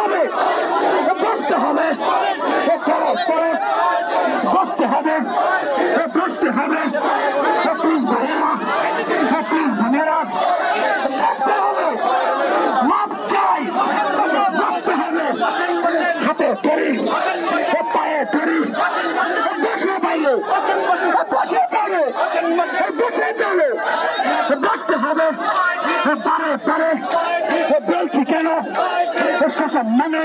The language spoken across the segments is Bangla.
হবে, বসতে হবে, বসতে হবে, বসতে হবে, প্লিজ ভাইয়েরা, প্লিজ বোনেরা, বসতে হবে, মাপ চাই, বসতে হবে, হাতে ধরি, পায়ে ধরি, বসে পাইলে বসে চলো, বসে চলো, বসতে হবে, পারে পারে বলছি কেন সেসব মানে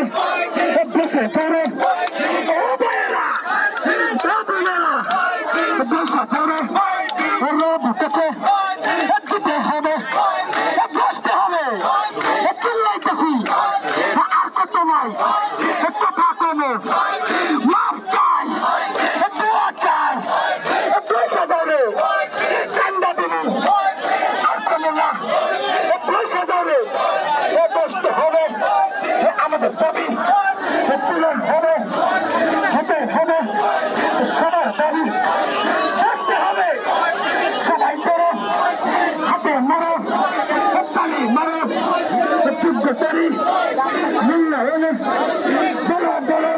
বসে চলো, বসে চলো, রোদ উঠেছে, দিতে হবে, বসতে হবে, চিল্লাইতেছি আর কত নয়, কথা কমে, মাপ চাই, দোয়া চাই, বসে যাবে, কান্দা দেবে আর কমে না, বসে যাবে, বসতে হবে, আমাদের দাবি পূরণ হবে, হতে হবে, সবার দাবি বসতে হবে, সবাই করো, হাতে মারো, তালি মারো, যুদ্ধ করি, মূল্যায়নে বলো বলো,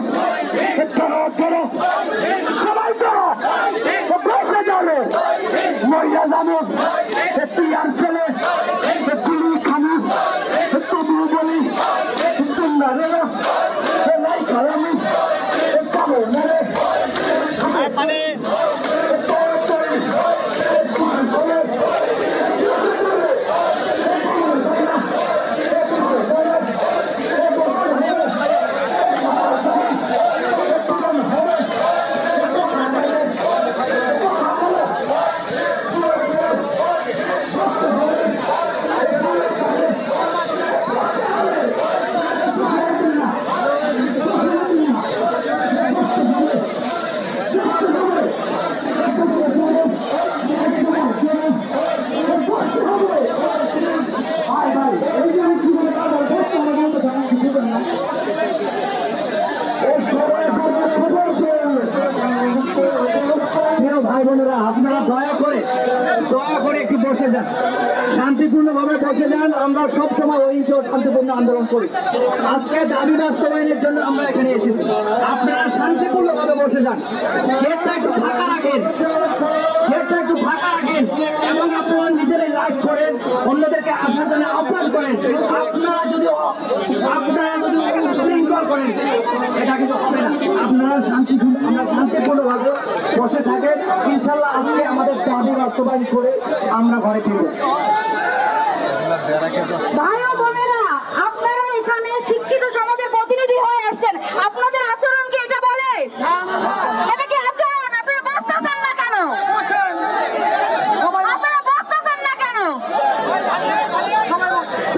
ধরো ধরো, সবাই করো, বসে যাবে, মরিয়া যাবে, পিয়ার ছেলে, গুলি খানি, তবু বলি তোমরা রেলো, নাই খারামি, তবে মেরে মানে ভাই বোনেরা, আপনারা দয়া করে একটু বসে যান, শান্তিপূর্ণভাবে বসে যান। আমরা সবসময় ওই শান্তিপূর্ণ আন্দোলন করি, আজকে দাবি বাস্তবায়নের জন্য আমরা এখানে এসেছি। আপনারা শান্তিপূর্ণভাবে বসে যান, গেটটা একটু ফাঁকা রাখেন, গেটটা একটু ফাঁকা রাখেন এবং আপনারা নিজেরাই লাইভ করেন, অন্যদেরকে আসার জন্য আহ্বান করেন। আপনারা যদি উশৃঙ্খল করেন এটা কিন্তু হবে না। আপনারা শান্তিপূর্ণভাবে বসে থাকেন, ইনশাল্লাহ আজকে আমাদের দাবি বাস্তবায়ন করে আমরা ঘরে ফিরব। ভাই ও বোনেরা, আপনারা এখানে শিক্ষিত সমাজের প্রতিনিধি হয়ে আসছেন, আপনাদের আচরণ কি এটা বলে? এটা কি আচরণ? আপনারা বসতেছেন না কেন? আপনারা বসতেছেন না কেন?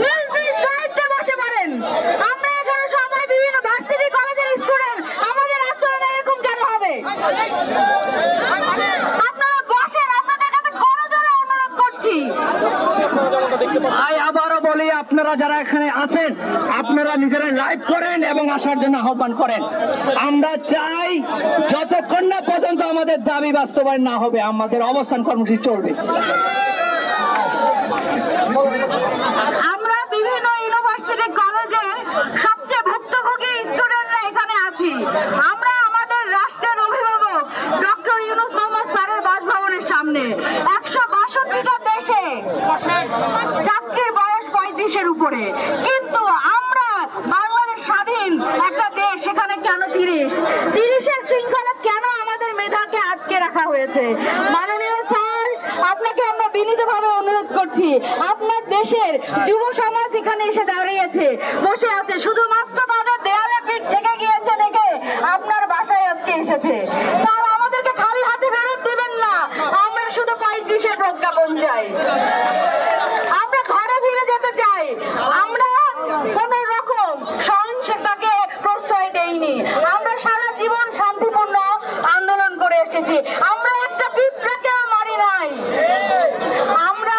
নিজ নিজ দায়িত্বে বসে পড়েন। আমরা এখানে সবাই বিভিন্ন ভার্সিটি কলেজের স্টুডেন্ট, আমাদের আচরণ এরকম কেন হবে? আপনারা বসেন, আপনাদের কাছে করজোড়ে অনুরোধ করছি। আবারও বলি, আপনারা যারা এখানে আছেন আপনারা নিজেরা লাইভ করেন এবং আসার জন্য আহ্বান করেন। আমরা চাই যতক্ষণ না পর্যন্ত আমাদের দাবি বাস্তবায়ন না হবে আমাদের অবস্থান কর্মসূচি চলবে। আমরা বিভিন্ন ইউনিভার্সিটি কলেজের সবচেয়ে ভুক্তভোগী স্টুডেন্টরা এখানে আছি। আমরা আমাদের রাষ্ট্রের অভিভাবক ডক্টর ইউনূস মোহাম্মদ স্যারের বাসভবনের সামনে 162টা দেশে চাকরির বয়স 35-এর উপরে, কিন্তু আমরা বাংলাদেশ স্বাধীন একটা দেশ, সেখানে কেন 30-এর শৃঙ্খলা কেন আমাদের মেধাকে আটকে রাখা হয়েছে? মাননীয় স্যার, আপনাকে আমরা বিনীতভাবে অনুরোধ করছি, আপনার দেশের যুব সমাজ এখানে এসে দাঁড়িয়েছে, বসে আছে, শুধুমাত্র তাদের দেয়ালে পিঠ থেকে গিয়েছে দেখে আপনার বাসায় আজকে এসেছে। স্যার, আমাদেরকে খালি হাতে ফেরত দেবেন না, আমরা শুধু 35-এর প্রজ্ঞাপন চাই, আমরা ঘরে ফিরে যেতে চাই। আমরা কোন রকম সহিংসতাকে প্রশ্রয় দেইনি, আমরা সারা জীবন শান্তিপূর্ণ আন্দোলন করে এসেছি, আমরা একটা পিঁপড়াকেও মারি নাই। আমরা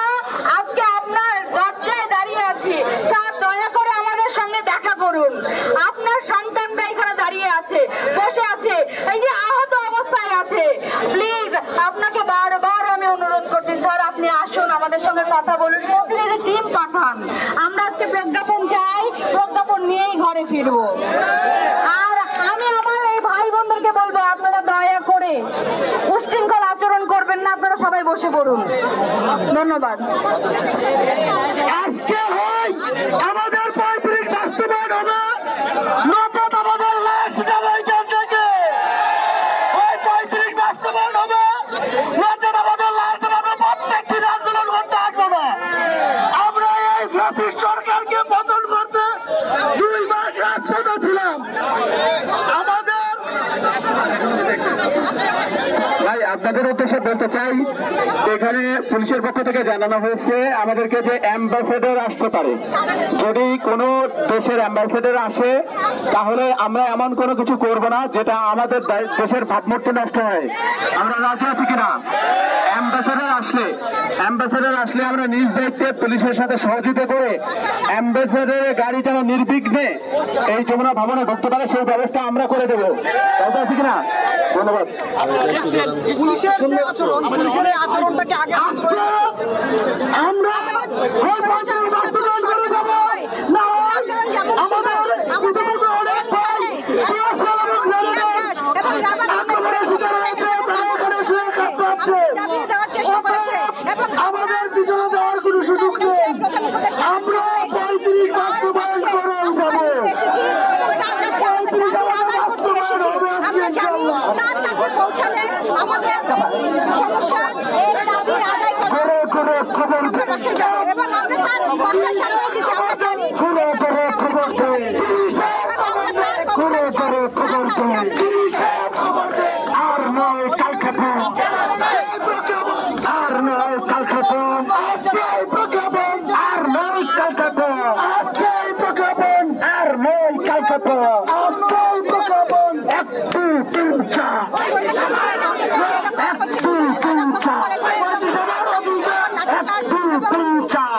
আজকে আপনার দরজায় দাঁড়িয়ে আছি। স্যার, দয়া করে আমাদের সঙ্গে দেখা করুন। আপনার সন্তানরা এখানে দাঁড়িয়ে আছে, বসে আছে, এই যে আহত অবস্থায় আছে। প্লিজ, আপনাকে বারবার আমি অনুরোধ করছি, স্যার আপনি আসুন, আমাদের সঙ্গে কথা বলুন, প্রতিনিধি টিম পাঠান। আমরা আজকে প্রজ্ঞাপন চাই, প্রজ্ঞাপন নিয়েই ঘরে বাড়ি ফিরবো। আর আমি আমার এই ভাই বোনদেরকে বলবো, আপনারা দয়া করে উশৃঙ্খল আচরণ করবেন না, আপনারা সবাই বসে পড়ুন। ধন্যবাদ। আজকে হয় আমাদের 35 বাস্তবায়ন হবে, নচেত আমাদের লাশ যাবে এখান থেকে। ওই 35 বাস্তবায়ন হবে, নচেত আমাদের লাশ যাবে। আমরা প্রত্যেক দিন আন্দোলন করতে আসবো না। আমরা এই ব্রিটিশ সরকারকে পতন করতে 2 মাস রাজপথে ছিলাম। আমাদের ভাই আপনাদের উদ্দেশ্যে বলতে চাই, এখানে পুলিশের পক্ষ থেকে জানানো হয়েছে আমাদেরকে যে অ্যাম্বাসেডর আসতে পারে। যদি কোনো দেশের অ্যাম্বাসেডর আসে তাহলে আমরা এমন কোনো কিছু করব না যেটা আমাদের দেশের ভাবমূর্তি নষ্ট হয়। আমরা রাজি আছি কিনা? অ্যাম্বাসেডর আসলে আমরা নিজ দায়িত্বে পুলিশের সাথে সহযোগিতা করে অ্যাম্বাসেডরের গাড়ি যেন নির্বিঘ্নে এই যমুনা ভবনে ঢুকতে পারে সেই ব্যবস্থা আমরা করে দেবো। রাজি আছি কিনা? ধন্যবাদ। পুলিশের আচরণটাকে আগে আমরা আমাদের পিছনে যাওয়ার কোন সুযোগ নেই। আমরা 35 বাস্তবায়ন করে যাবো। আমরা জানি তার কাছে পৌঁছালে আমাদের সমস্যা এই দাবি আদায় করা আমরা পাশে যাবো এবং আমরা তার বাসার সামনে এসেছি। আমরা জানি আর নয় কালকাটা, আর নয় কালকাটা, আর নয় কালকাটা, আর নয় কালকাটা, একটু তিনটা, একটু তিনটা, একটু তিনটা,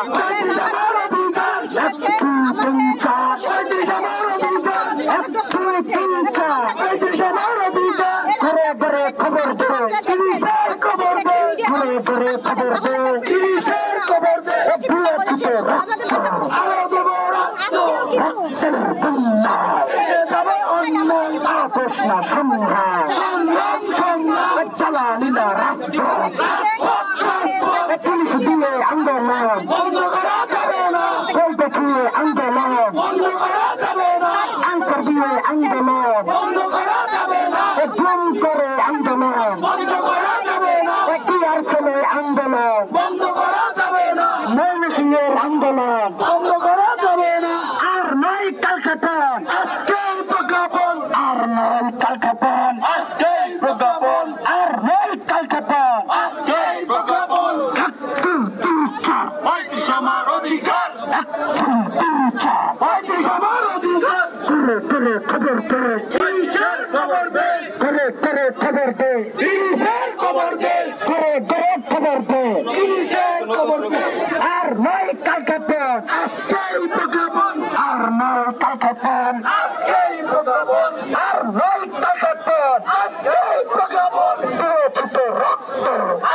ঘরে ঘরে খবর দে, পুলিশের খবর দে, ঘরে ঘরে খবর দে, পুলিশের খবর দে, বুলেটে রক্ত, আরো দেব রক্ত, রক্তের বন্যা, যাবে অন্যায়, আপোষ না সংগ্রাম, সংগ্রাম চালালি না রাজপথ, পুলিশ দিয়ে আন্দোলন বন্ধ করা যাবে না, বল দেখিয়ে আন্দোলন বন্ধ করা যাবে না, আঙ্কর দিয়ে আন্দোলন বন্ধ করা যাবে না, জুম করে আন্দোলন বন্ধ করা যাবে না, টিআর ছেলে আন্দোলন বন্ধ করা যাবে না, ময়মনসিংহের আন্দোলন বন্ধ করা যাবে না। আর নয় কালকাটান, আজকেই প্রজ্ঞাপন, আর নয় কালকাটান, আজকেই প্রজ্ঞাপন, আর নয় কালকাটান, আজকেই প্রজ্ঞাপন। একটু তিনটা, 35 আমার অধিকার, একটু তিনটা, 35 আমার অধিকার, করে করে খবর দে, পুলিশের খবর দে, করে করে খবর দে, পুলিশের খবর দে, করে করে খবর দে, পুলিশের খবর দে। আর নয় কালকাটান, আজকেই প্রজ্ঞাপন, আর নয় কালকাটান, আজকেই প্রজ্ঞাপন, আর নয় কালকাটান, আজকেই প্রজ্ঞাপন। দিয়েছি তো রক্ত,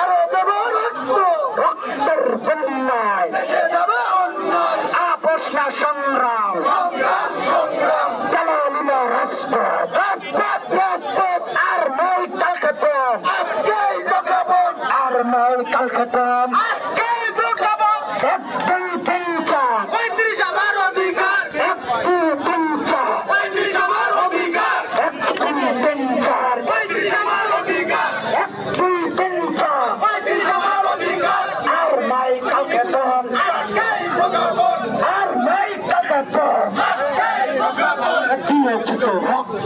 আরো দেব রক্ত, রক্তের বন্যায় দেশে যাবে অন্যায়, আপোষ না সংগ্রাম, সংগ্রাম সংগ্রাম চালালি না রাজপথ, রাজপথ রাজপথ। আর নয় কালকাটান, আজকেই প্রজ্ঞাপন, আর নয় কালকাটান, আজকেই প্রজ্ঞাপন। একটু তিনটা, 35 আমার অধিকার, একটু তিনটা, 35 আমার অধিকার, একটু তিনটা, 35 আমার অধিকার, একটু তিনটা, 35 আমার অধিকার। আর নয় কালকাটান, আজকেই প্রজ্ঞাপন, আর নয় কালকাটান, আজকেই প্রজ্ঞাপন। দিয়েছি তো রক্ত,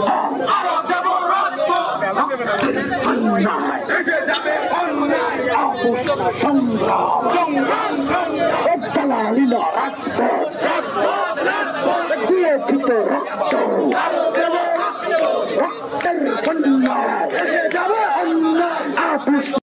আরো দেব রক্ত, অন্যায় দেশে যাবে অন্যায়, আপোষ না সংগ্রাম, সংগ্রাম